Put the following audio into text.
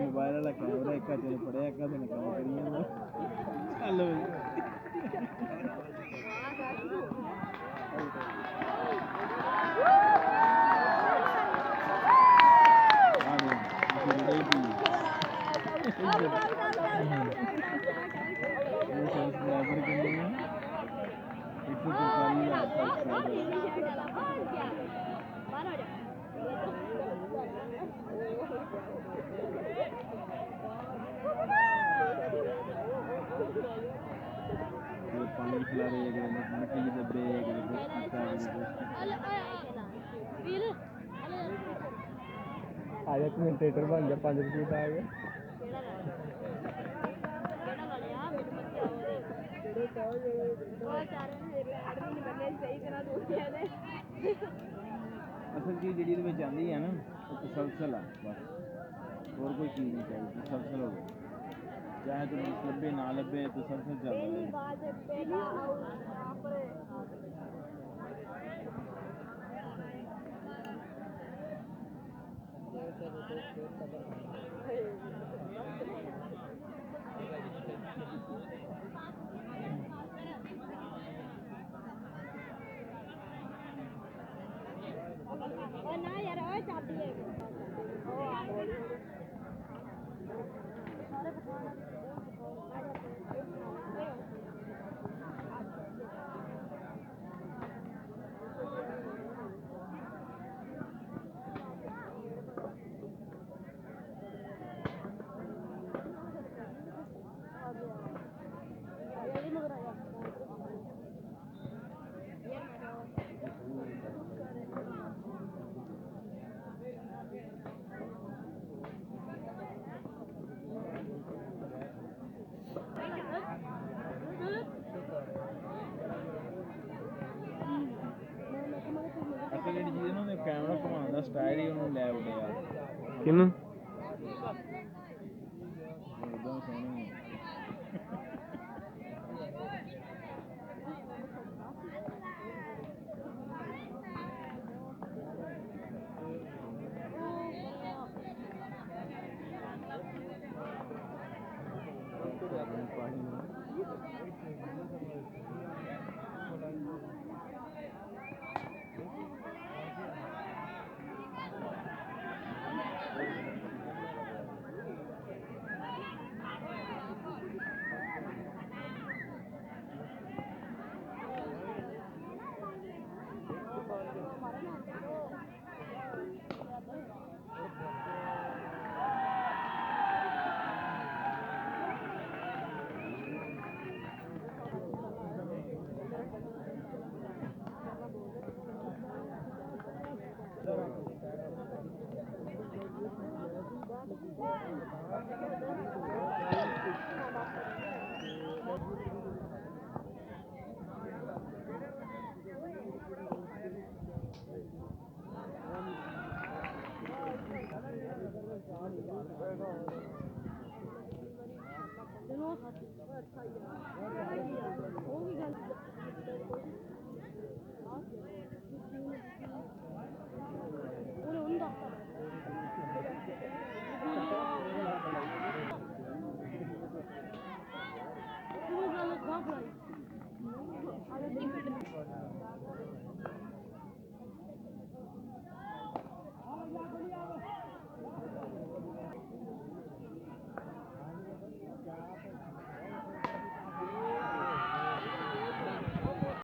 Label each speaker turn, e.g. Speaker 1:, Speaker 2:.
Speaker 1: mobile वाला camera एक तेन पड़े एक दिन काम करिए चलो सब्सक्राइबर कितने हैं 145 पानी खिला रहे हैं मिट्टी के डब्बे आज कमेंटेटर बन गया 5 रुपये आ गए असल चीज जी आती है ना तसलसल है बस और कोई चीज़ नहीं चाहिए तसलसल हो चाहे तो लब्बे ना लब्बे तसलसल चल रहा
Speaker 2: ना यार ओए चाबी है कैमरा घुमाने का स्टाइल ही उन्होंने लै उड़े यार किनू एकदम सोहनी